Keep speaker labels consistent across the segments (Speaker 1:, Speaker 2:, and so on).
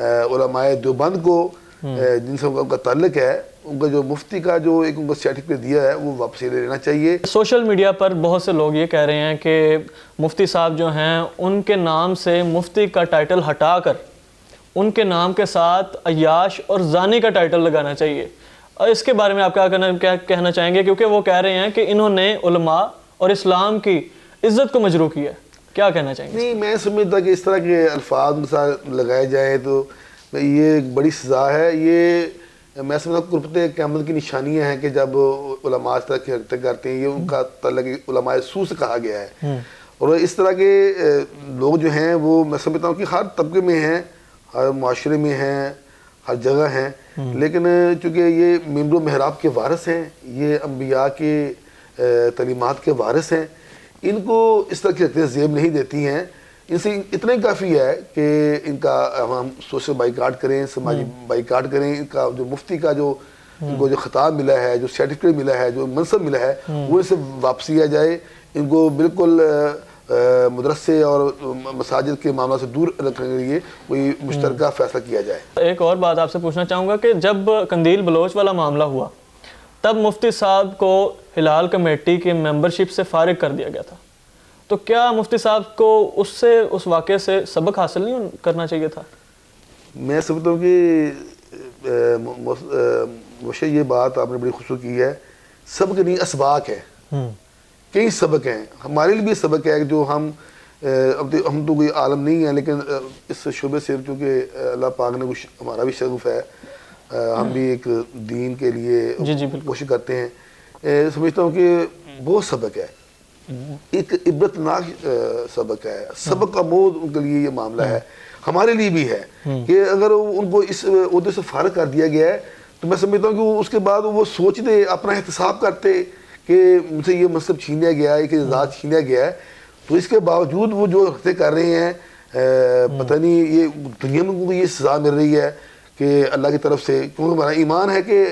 Speaker 1: علماء دیوبند کو جن سے ان کا تعلق ہے، ان کا جو مفتی کا جو ایک ان کو سرٹیفکیٹ دیا ہے وہ واپس لے لینا چاہیے۔
Speaker 2: سوشل میڈیا پر بہت سے لوگ یہ کہہ رہے ہیں کہ مفتی صاحب جو ہیں ان کے نام سے مفتی کا ٹائٹل ہٹا کر ان کے نام کے ساتھ عیاش اور زانی کا ٹائٹل لگانا چاہیے، اور اس کے بارے میں آپ کیا کہنا چاہیں گے؟ کیونکہ وہ کہہ رہے ہیں کہ انہوں نے علماء اور اسلام کی عزت کو مجروح کیا ہے، کیا کہنا چاہیں گے؟
Speaker 1: نہیں، میں سمجھتا کہ اس طرح کے الفاظ ان کے ساتھ لگائے جائیں تو یہ ایک بڑی سزا ہے۔ یہ میں سمجھتا ہوں قربت قیامت کی نشانیاں ہیں کہ جب علماء اس طرح کی حرکتیں کرتے ہیں، یہ ان کا تعلق علماء سو سے کہا گیا ہے، اور اس طرح کے لوگ جو ہیں وہ میں سمجھتا ہوں کہ ہر طبقے میں ہیں، ہر معاشرے میں ہیں، ہر جگہ ہیں، لیکن چونکہ یہ ممبر و محراب کے وارث ہیں، یہ انبیاء کے تعلیمات کے وارث ہیں، ان کو اس طرح کی حرکتیں زیب نہیں دیتی ہیں۔ ان سے اتنا ہی کافی ہے کہ ان کا ہم سوشل بائیکاٹ کریں، سماجی بائیکاٹ کریں، ان کا جو مفتی کا جو ان کو جو خطاب ملا ہے، جو سرٹیفکیٹ ملا ہے، جو منصب ملا ہے، وہ ان سے واپس لیا جائے۔ ان کو بالکل مدرسے اور مساجد کے معاملات سے دور رکھنے کے لیے کوئی مشترکہ فیصلہ کیا جائے۔
Speaker 2: ایک اور بات آپ سے پوچھنا چاہوں گا کہ جب قندیل بلوچ والا معاملہ ہوا تب مفتی صاحب کو ہلال کمیٹی کی ممبرشپ سے فارغ کر دیا گیا تھا، تو کیا مفتی صاحب کو اس واقعے سے سبق حاصل نہیں کرنا چاہیے تھا؟
Speaker 1: میں سمجھتا ہوں کہ مجھے یہ بات آپ نے بڑی خوبصورت کی ہے، سبق نہیں اسباق ہے، کئی سبق ہیں، ہمارے لیے بھی سبق ہے کہ جو ہم تو کوئی عالم نہیں ہیں، لیکن اس شعبے سے چونکہ اللہ پاک نے ہمارا بھی شغف ہے، ہم بھی ایک دین کے لیے کوشش کرتے ہیں۔ سمجھتا ہوں کہ بہت سبق ہے، ایک عبرتناک سبق ہے، سبق آموز ان کے لیے یہ معاملہ ہے، ہمارے لیے بھی ہے کہ اگر ان کو اس عہدے سے فارغ کر دیا گیا ہے تو میں سمجھتا ہوں کہ اس کے بعد وہ سوچتے، اپنا احتساب کرتے کہ مجھ سے یہ منصب چھینیا گیا ہے، کہ اعزاز چھینیا گیا ہے، تو اس کے باوجود وہ جو حرکتیں کر رہے ہیں، پتہ نہیں یہ دنیا میں کو یہ سزا مل رہی ہے کہ اللہ کی طرف سے، کیونکہ ہمارا ایمان ہے کہ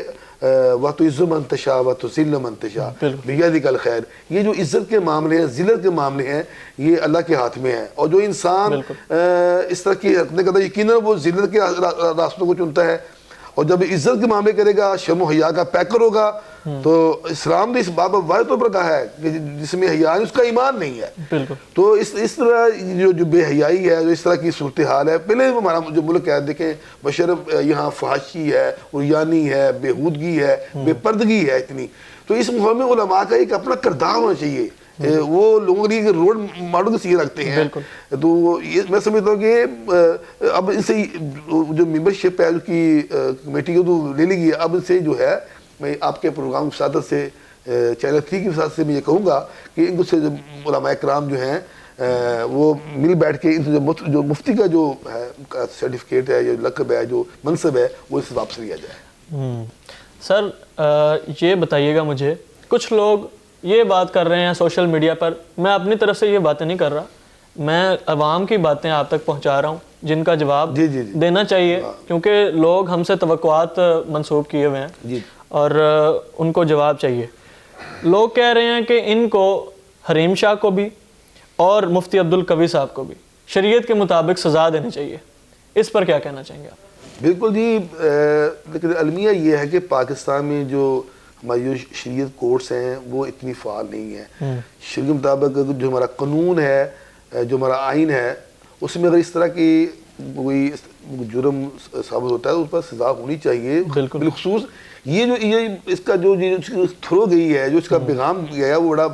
Speaker 1: وَتُعِزُّ مَن تَشَاءُ وَتُذِلُّ مَن تَشَاءُ بِیَدِکَ الْخَیْرُ، یہ جو عزت کے معاملے ہیں، ذلت کے معاملے ہیں، یہ اللہ کے ہاتھ میں ہیں، اور جو انسان اس طرح کی حرکتیں کرتا ہے یقیناً وہ ذلت کے راستوں کو چنتا ہے، اور جب عزت کے معاملے کرے گا، شرم و حیا کا پیکر ہوگا، تو اسلام نے اس بات پر واضح طور پر کہا ہے کہ جس میں حیا ہے اس کا ایمان نہیں ہے۔ تو اس طرح جو بے حیائی ہے، جو اس طرح کی صورتحال ہے، پہلے ہمارا جو ملک ہے دیکھیں بشرف یہاں فحاشی ہے، عریانی ہے، بےہودگی ہے، بے پردگی ہے اتنی، تو اس ماحول میں علماء کا ایک اپنا کردار ہونا چاہیے، وہ لوگوں کے لیے رول ماڈل کی چیز رکھتے ہیں۔ تو میں سمجھتا ہوں کہ اب ان سے جو ممبرشپ ہے کی کمیٹی کو تو لے لی گئی، اب ان سے جو ہے میں آپ کے پروگرام کی وساطت سے چینل 3 کی وساطت سے میں یہ کہوں گا کہ ان کو سے علماء کرام جو ہیں وہ مل بیٹھ کے ان سے جو مفتی کا جو ہے سرٹیفکیٹ ہے، جو لقب ہے، جو منصب ہے، وہ اس سے واپس لیا جائے۔
Speaker 2: سر یہ بتائیے گا مجھے، کچھ لوگ یہ بات کر رہے ہیں سوشل میڈیا پر، میں اپنی طرف سے یہ باتیں نہیں کر رہا، میں عوام کی باتیں آپ تک پہنچا رہا ہوں جن کا جواب دینا چاہیے، کیونکہ لوگ ہم سے توقعات منسوب کیے ہوئے ہیں اور ان کو جواب چاہیے۔ لوگ کہہ رہے ہیں کہ ان کو حریم شاہ کو بھی اور مفتی عبدالقوی صاحب کو بھی شریعت کے مطابق سزا دینی چاہیے، اس پر کیا کہنا چاہیں گے آپ؟
Speaker 1: بالکل جی، لیکن المیہ یہ ہے کہ پاکستان میں جو ہماری جو شریعت کورٹس ہیں وہ اتنی فعال نہیں ہیں۔ شریعت کے مطابق جو ہمارا قانون ہے، جو ہمارا آئین ہے، اس میں اگر اس طرح کی کوئی جرم ثابت ہوتا ہے تو اس پر سزا ہونی چاہیے۔ بالخصوص یہ اس کا جو تھرو گئی ہے، جو اس کا پیغام گیا ہے، وہ بڑا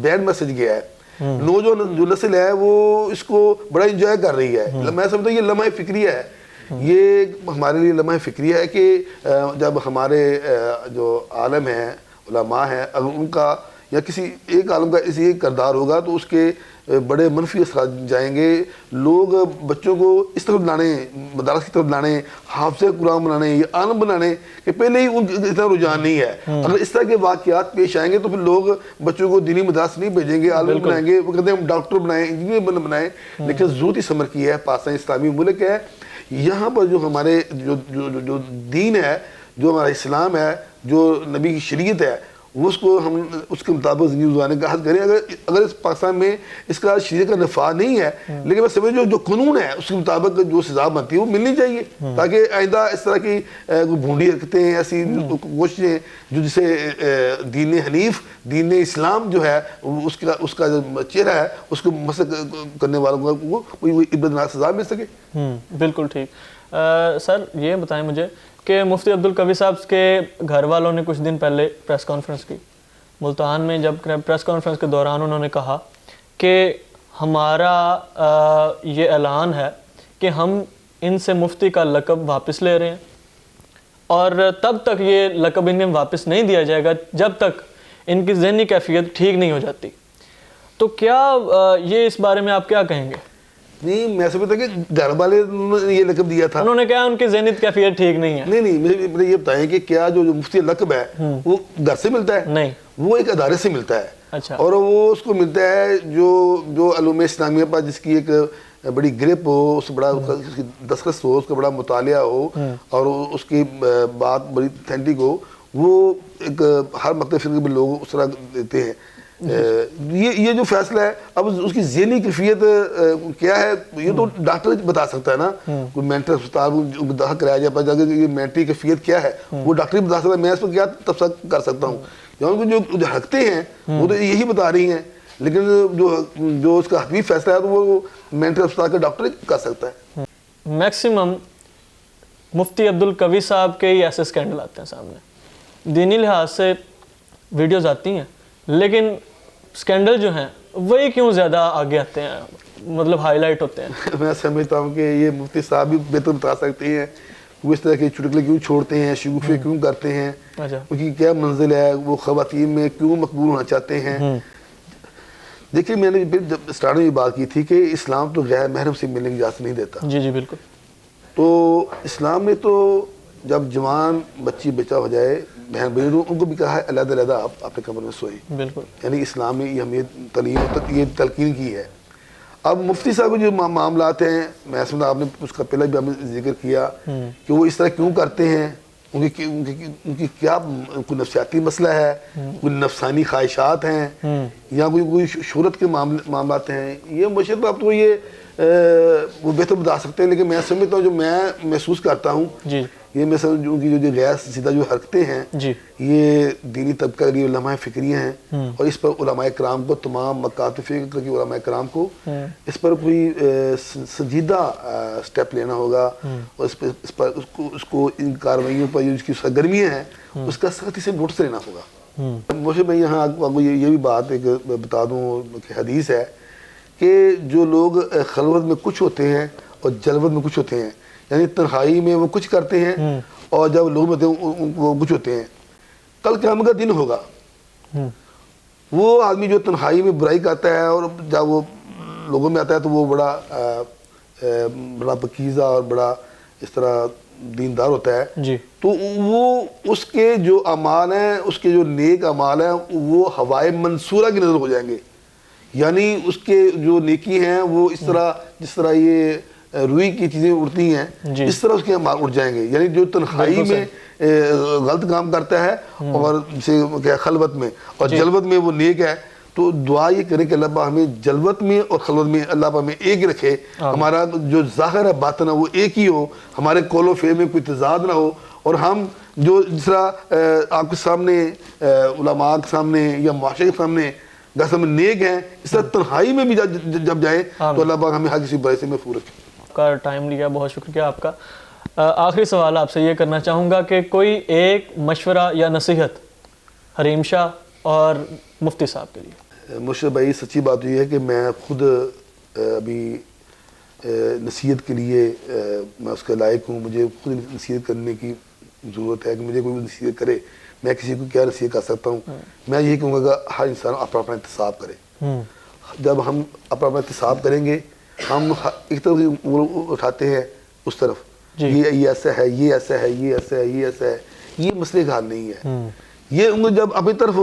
Speaker 1: بیڈ میسج گیا ہے۔ نوجوان جو نسل ہے وہ اس کو بڑا انجوائے کر رہی ہے۔ میں سمجھتا ہوں یہ لمحہ فکریہ ہے، یہ ہمارے لیے لمحہ فکریہ ہے کہ جب ہمارے جو عالم ہیں، علماء ہیں، اگر ان کا یا کسی ایک عالم کا اسی کردار ہوگا تو اس کے بڑے منفی اثرات جائیں گے۔ لوگ بچوں کو اس طرف لانے، مدارس کی طرف لانے، حافظ قرآن بنانے یا عالم بنانے کہ پہلے ہی ان کا اتنا رجحان نہیں ہے۔ اگر اس طرح کے واقعات پیش آئیں گے تو پھر لوگ بچوں کو دینی مدارس نہیں بھیجیں گے، عالم بنائیں گے، وہ کہتے ہیں ہم ڈاکٹر بنائیں، انجینئر بنائیں۔ لیکن ضرورت ہی سمر کی ہے، پاکستان اسلامی ملک ہے، یہاں پر جو ہمارے جو دین ہے، جو ہمارا اسلام ہے، جو نبی کی شریعت ہے، وہ اس کو ہم اس کے مطابق زندگی گزارنے کا حد کریں. اگر اس پاکستان میں اس کا شریعت کا نفاذ نہیں ہے, لیکن میں سمجھو جو قانون ہے اس کے مطابق جو سزا بنتی ہے وہ ملنی چاہیے, تاکہ آئندہ اس طرح کی بھونڈی حرکتیں ایسی کوششیں جو جسے دین حنیف, دین اسلام جو ہے اس کا جو چہرہ ہے اس کو مسق کرنے والوں کو کوئی عبرتناک سزا مل سکے.
Speaker 2: بالکل ٹھیک. سر یہ بتائیں مجھے کہ مفتی عبدالقوی صاحب کے گھر والوں نے کچھ دن پہلے پریس کانفرنس کی ملتان میں. جب پریس کانفرنس کے دوران انہوں نے کہا کہ ہمارا یہ اعلان ہے کہ ہم ان سے مفتی کا لقب واپس لے رہے ہیں, اور تب تک یہ لقب انہیں واپس نہیں دیا جائے گا جب تک ان کی ذہنی کیفیت ٹھیک نہیں ہو جاتی. تو کیا یہ اس بارے میں آپ کیا کہیں گے؟
Speaker 1: نہیں, میں سمجھتا کہ گھر والے نے یہ لقب دیا تھا,
Speaker 2: انہوں نے کہا ان کی ذہنی کیفیت ٹھیک نہیں ہے.
Speaker 1: نہیں, مجھے یہ بتائیں کہ کیا جو مفتی لقب ہے وہ گھر سے ملتا ہے؟
Speaker 2: نہیں,
Speaker 1: وہ ایک ادارے سے ملتا ہے.
Speaker 2: اچھا.
Speaker 1: اور وہ اس کو ملتا ہے جو علوم اسلامیہ پر جس کی ایک بڑی گرپ ہو, اس بڑا اس کی دستخط ہو, اس کا بڑا مطالعہ ہو, اور اس کی بات بڑی اتھینٹک ہو, وہ ایک ہر مکتب فرقے میں لوگ اس طرح دیتے ہیں. یہ جو فیصلہ ہے, اب اس کی ذہنی کیفیت کیا ہے یہ تو ڈاکٹر بتا سکتا ہے نا. کوئی مینٹل اسپتال داخل کرایا جائے پر اگر یہ مینٹلی کیفیت کیا ہے وہ ڈاکٹر ہی بتا سکتا ہے, میں اس پر کیا تبصرہ کر سکتا ہوں. جو حرکتیں ہیں وہ تو یہی بتا رہی ہیں, لیکن جو اس کا حقیقی فیصلہ ہے تو وہ مینٹل اسپتال کا ڈاکٹر ہی کر سکتا ہے.
Speaker 2: میکسیمم مفتی عبدالقوی صاحب کے ہی ایسے اسکینڈل آتے ہیں سامنے, دینی لحاظ سے ویڈیوز آتی ہیں, لیکن اسکینڈل جو ہیں وہی کیوں زیادہ آگے آتے ہیں, مطلب ہائی لائٹ ہوتے ہیں؟ میں
Speaker 1: سمجھتا ہوں کہ یہ مفتی صاحب بھی بہتر بتا سکتے ہیں وہ اس طرح کے چٹکلے کیوں چھوڑتے ہیں, شگوفے کیوں کرتے ہیں, ان کی کیا منزل ہے, وہ خواتین میں کیوں مقبول ہونا چاہتے ہیں. دیکھیے میں نے جب اسٹارٹنگ میں بات کی تھی کہ اسلام تو غیر محرم سے ملنے کی اجازت نہیں دیتا.
Speaker 2: جی بالکل.
Speaker 1: تو اسلام نے تو جب جوان بچی بچہ ہو جائے بہن بھائی ان کو بھی کہا ہے علیحدہ علیحدہ آپ اپنے کمرے میں سوئیں. بالکل. یعنی اسلام نے یہ ہمیں یہ تلقین کی ہے. اب مفتی صاحب کے جو معاملات ہیں, میں سمجھتا آپ نے اس کا پہلے بھی ہم نے ذکر کیا کہ وہ اس طرح کیوں کرتے ہیں, ان کی کیا کوئی نفسیاتی مسئلہ ہے, کوئی نفسانی خواہشات ہیں, یا کوئی شہرت کے معاملات ہیں. یہ مشرف اب تو یہ وہ بہتر بتا سکتے ہیں, لیکن میں سمجھتا ہوں جو میں محسوس کرتا ہوں یہ میں سمجھوں کی جو غیر سیدھا جو حرکتیں ہیں یہ دینی طبقہ کی علماء فکریہ ہیں, اور اس پر علماء کرام کو, تمام مکاتب فکر کی علماء کرام کو اس پر کوئی سنجیدہ سٹیپ لینا ہوگا, اور اس کو ان کارروائیوں پر جو اس کی سرگرمیاں ہیں اس کا سختی سے نوٹس لینا ہوگا. مجھے میں یہاں آپ کو یہ بھی بات ایک بتا دوں کہ حدیث ہے کہ جو لوگ خلوت میں کچھ ہوتے ہیں اور جلوت میں کچھ ہوتے ہیں, یعنی تنہائی میں وہ کچھ کرتے ہیں اور جب لوگ ہوتے ہیں وہ کچھ ہوتے ہیں, کل قیامت کا دن ہوگا. وہ آدمی جو تنہائی میں برائی کرتا ہے اور جب وہ لوگوں میں آتا ہے تو وہ بڑا پکیزہ اور بڑا اس طرح دیندار ہوتا ہے, تو وہ اس کے جو اعمال ہیں, اس کے جو نیک اعمال ہیں وہ ہوائے منصورہ کی نظر ہو جائیں گے. یعنی اس کے جو نیکی ہیں وہ اس طرح جس طرح یہ روئی کی چیزیں اڑتی ہیں اس طرح اس کے اعمال اڑ جائیں گے. یعنی جو تنہائی میں غلط کام کرتا ہے اور خلوت میں اور جلوت میں وہ نیک ہے, تو دعا یہ کرے کہ اللہ پاک ہمیں جلوت میں اور خلوت میں اللہ پاک ہمیں ایک رکھے, ہمارا جو ظاہر ہے باطن ہے وہ ایک ہی ہو, ہمارے قول و فعل میں کوئی تضاد نہ ہو, اور ہم جو جس طرح آپ کے سامنے علماء کے سامنے یا معاشرے کے سامنے جیسے ہم نیک ہیں اس طرح تنہائی میں بھی جب جائیں تو اللہ پاک ہمیں ہر کسی برائی سے محفوظ رکھے.
Speaker 2: کا ٹائم لیا, بہت شکریہ آپ کا. آخری سوال آپ سے یہ کرنا چاہوں گا کہ کوئی ایک مشورہ یا نصیحت حریم شاہ اور مفتی صاحب کے لیے.
Speaker 1: مشرف بھائی سچی بات یہ ہے کہ میں خود ابھی نصیحت کے لیے میں اس کے لائق ہوں, مجھے خود نصیحت کرنے کی ضرورت ہے کہ مجھے کوئی نصیحت کرے. میں کسی کو کیا نصیحت کر سکتا ہوں, میں یہی کہوں گا کہ ہر انسان اپنا اپنا احتساب کرے. جب ہم اپنا اپنا احتساب کریں گے, ہم ایک طرف اٹھاتے ہیں اس طرف یہ ایسا ہے, یہ ایسا ہے, یہ ایسا ہے, یہ ایسا ہے, یہ مسئلے کا حل نہیں ہے. یہ انگلی جب اپنی طرف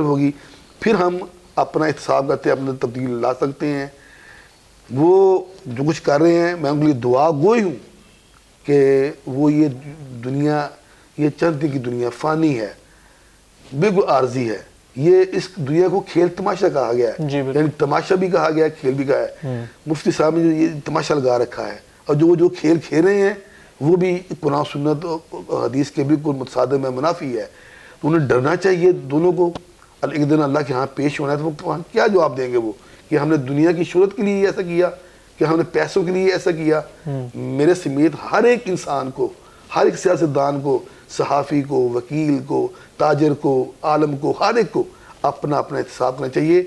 Speaker 1: ہوگی پھر ہم اپنا احتساب کرتے ہیں, اپنا تبدیل لا سکتے ہیں. وہ جو کچھ کر رہے ہیں میں ان کے لیے دعا گوئی ہوں کہ وہ یہ دنیا یہ چند دن کی دنیا فانی ہے, بالکل عارضی ہے. یہ اس دنیا کو کھیل تماشا کہا گیا ہے,
Speaker 2: جی بالکل.
Speaker 1: یعنی تماشا بھی کہا گیا ہے, کھیل بھی کہا ہے. مفتی صاحب نے جو یہ تماشا لگا رکھا ہے, اور جو کھیل کھیل رہے ہیں وہ بھی قرآن سنت اور حدیث کے بالکل متصادم ہے, منافی ہے. تو انہیں ڈرنا چاہیے دونوں کو. ایک دن اللہ کے ہاں پیش ہونا ہے تو وہ کیا جواب دیں گے وہ, کہ ہم نے دنیا کی شہرت کے لیے ایسا کیا, کہ ہم نے پیسوں کے لیے ایسا کیا. میرے سمیت ہر ایک انسان کو, ہر ایک سیاستدان کو, صحافی کو, وکیل کو, تاجر کو, عالم کو, ہر ایک کو اپنا اپنا احتساب کرنا چاہیے.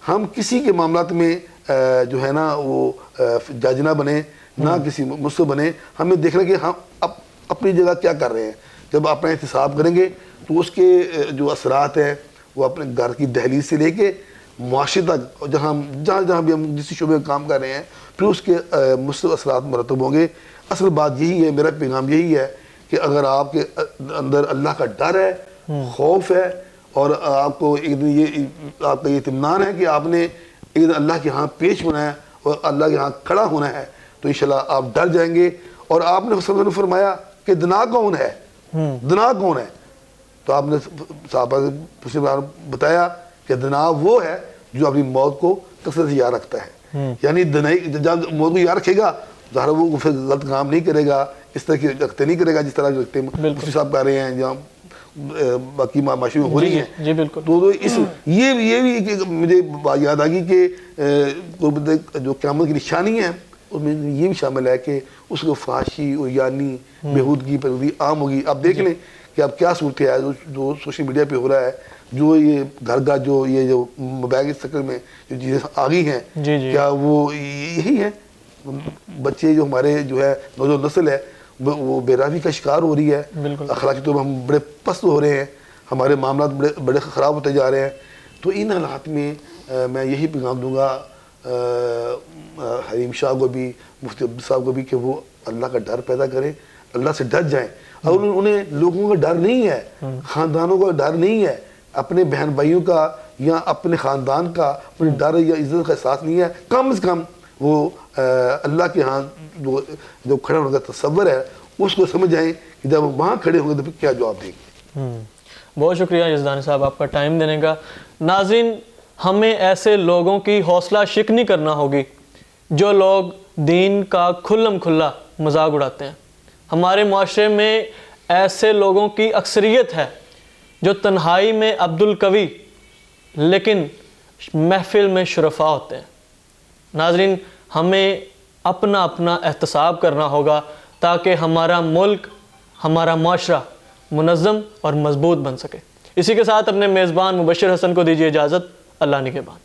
Speaker 1: ہم کسی کے معاملات میں جو ہے نا وہ جج نہ بنے, نہ کسی مصر بنے. ہمیں دیکھنا کہ ہم اپنی جگہ کیا کر رہے ہیں. جب اپنا احتساب کریں گے تو اس کے جو اثرات ہیں وہ اپنے گھر کی دہلیز سے لے کے معاشرے تک, جہاں بھی ہم جس شعبے میں کام کر رہے ہیں, پھر اس کے مثبت اثرات مرتب ہوں گے. اصل بات یہی ہے, میرا پیغام یہی ہے کہ اگر آپ کے اندر اللہ کا ڈر ہے, خوف ہے, اور آپ کو ایک دن آپ کا یہ اطمینان ہے کہ آپ نے ایک دن اللہ کے ہاں پیش ہونا ہے اور اللہ کے ہاں کھڑا ہونا ہے, تو انشاءاللہ آپ ڈر جائیں گے. اور آپ نے فرمایا کہ دنا کون ہے, دنا کون ہے, تو آپ نے صحابہ سے بتایا کہ دنا وہ ہے جو اپنی موت کو کثرت سے یاد رکھتا ہے. یعنی جب موت کو یاد رکھے گا ظاہر وہ پھر غلط کام نہیں کرے گا, اس طرح کی رکھتے نہیں کرے گا جس طرح رکھتے مفتی صاحب کر رہے ہیں, جہاں باقی معاشرے میں ہو رہی ہیں.
Speaker 2: جی بالکل.
Speaker 1: تو یہ بھی مجھے بات یاد آ گئی کہ جو قیامت کی نشانی ہے اس میں یہ بھی شامل ہے کہ اس کو فحاشی اور یعنی بےہودگی پرودگی عام ہوگی. آپ دیکھ لیں کہ اب کیا صورت ہے جو سوشل میڈیا پہ ہو رہا ہے, جو یہ گھر گھر جو موبائل کے شکل میں جو چیزیں آ گئی ہیں, کیا وہ یہی ہیں. بچے جو ہمارے جو ہے نوجوان نسل ہے وہ بے راوی کا شکار ہو رہی ہے, اخلاقی طور پر ہم بڑے پست ہو رہے ہیں, ہمارے معاملات بڑے خراب ہوتے جا رہے ہیں. تو ان حالات میں میں یہی پیغام دوں گا حریم شاہ کو بھی, مفتی عبد صاحب کو بھی, کہ وہ اللہ کا ڈر پیدا کریں, اللہ سے ڈر جائیں. اور انہیں لوگوں کا ڈر نہیں ہے, خاندانوں کا ڈر نہیں ہے, اپنے بہن بھائیوں کا یا اپنے خاندان کا اپنے ڈر یا عزت کا احساس نہیں ہے. کم از کم وہ اللہ کے ہاں جو کھڑا ہونے کا تصور ہے اس کو سمجھ جائیں کہ جب وہاں کھڑے ہوں گے تو پھر کیا جواب دیں گے.
Speaker 2: بہت شکریہ یزدانی صاحب آپ کا ٹائم دینے کا. ناظرین, ہمیں ایسے لوگوں کی حوصلہ شکنی کرنا ہوگی جو لوگ دین کا کھلم کھلا مذاق اڑاتے ہیں. ہمارے معاشرے میں ایسے لوگوں کی اکثریت ہے جو تنہائی میں عبد القوی لیکن محفل میں شرفا ہوتے ہیں. ناظرین, ہمیں اپنا احتساب کرنا ہوگا تاکہ ہمارا ملک, ہمارا معاشرہ منظم اور مضبوط بن سکے. اسی کے ساتھ اپنے میزبان مبشر حسن کو دیجیے اجازت. اللہ نگہبان.